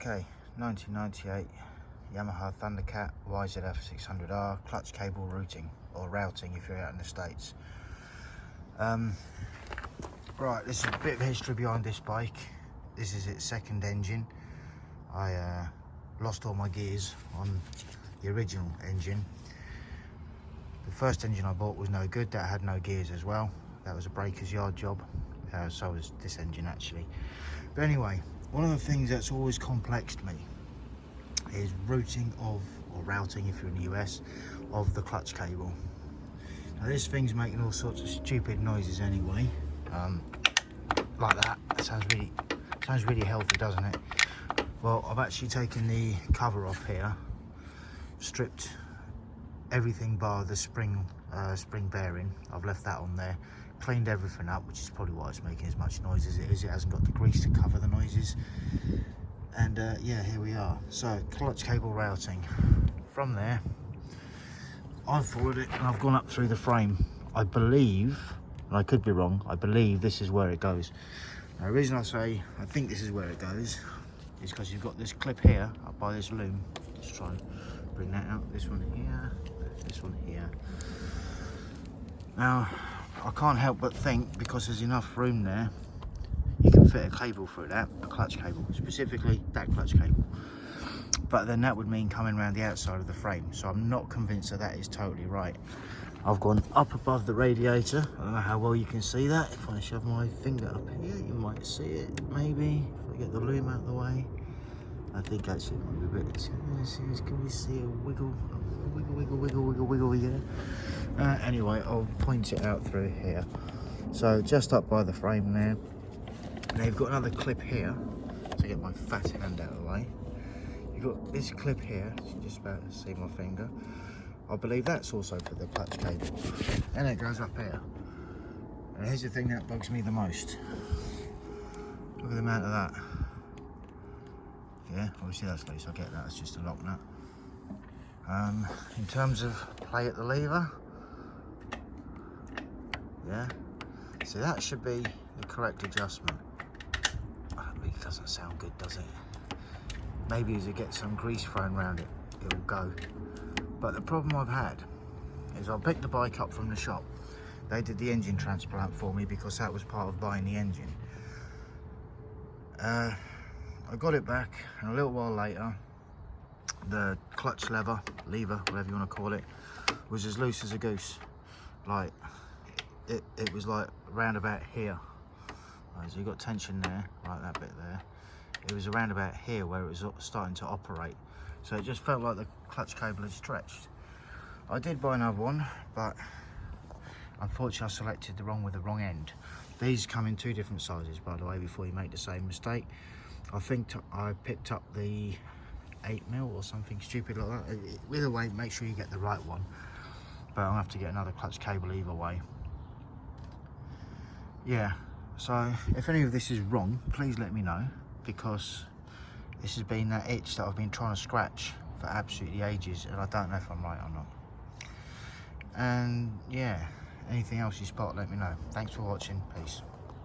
Okay, 1998 Yamaha Thundercat YZF600R clutch cable routing, or routing if you're out in the States. Right, this is a bit of history behind this bike. This is its second engine. I lost all my gears on the original engine. The first engine I bought was no good, that had no gears as well. That was a breaker's yard job, so was this engine actually. But anyway, one of the things that's always complexed me is routing of, or routing if you're in the US, of the clutch cable. Now this thing's making all sorts of stupid noises anyway, like that. That sounds really healthy, doesn't it? Well, I've actually taken the cover off here, stripped everything bar the spring bearing. I've left that on there, cleaned everything up, which is probably why it's making as much noise as it is. It hasn't got the grease to cover the noises. And yeah, here we are. So clutch cable routing. From there, I've followed it and I've gone up through the frame. I believe, and I could be wrong, I believe this is where it goes. Now, the reason I say I think this is where it goes is because you've got this clip here up by this loom. Let's try and bring that out. This one here, this one here. Now, I can't help but think, because there's enough room there, you can fit a cable through that, a clutch cable, specifically that clutch cable. But then that would mean coming around the outside of the frame, so I'm not convinced that that is totally right. I've gone up above the radiator. I don't know how well you can see that. If I shove my finger up here, you might see it, maybe. If I get the loom out of the way. I think actually it might be a bit, can we see a wiggle? Wiggle, yeah. Anyway, I'll point it out through here. So just up by the frame there. Now you've got another clip here, to get my fat hand out of the way. You've got this clip here, so you're just about to see my finger. I believe that's also for the clutch cable. And it goes up here. And here's the thing that bugs me the most. Look at the amount of that. Yeah, obviously that's loose, I get that, it's just a lock nut. In terms of play at the lever, yeah, so that should be the correct adjustment. That really doesn't sound good, does it? Maybe as it gets some grease thrown around it, it'll go. But the problem I've had is I picked the bike up from the shop. They did the engine transplant for me because that was part of buying the engine. I got it back, and a little while later, the clutch lever, whatever you want to call it, was as loose as a goose. Like, it was like around about here. Right, so you got tension there, like that bit there. It was around about here where it was starting to operate. So it just felt like the clutch cable had stretched. I did buy another one, but unfortunately I selected the wrong end. These come in two different sizes, by the way, before you make the same mistake. I think I picked up the 8mm or something stupid like that. Either way, make sure you get the right one. But I'll have to get another clutch cable either way. Yeah, so if any of this is wrong, please let me know, because this has been that itch that I've been trying to scratch for absolutely ages, and I don't know if I'm right or not. And yeah, anything else you spot, let me know. Thanks for watching. Peace.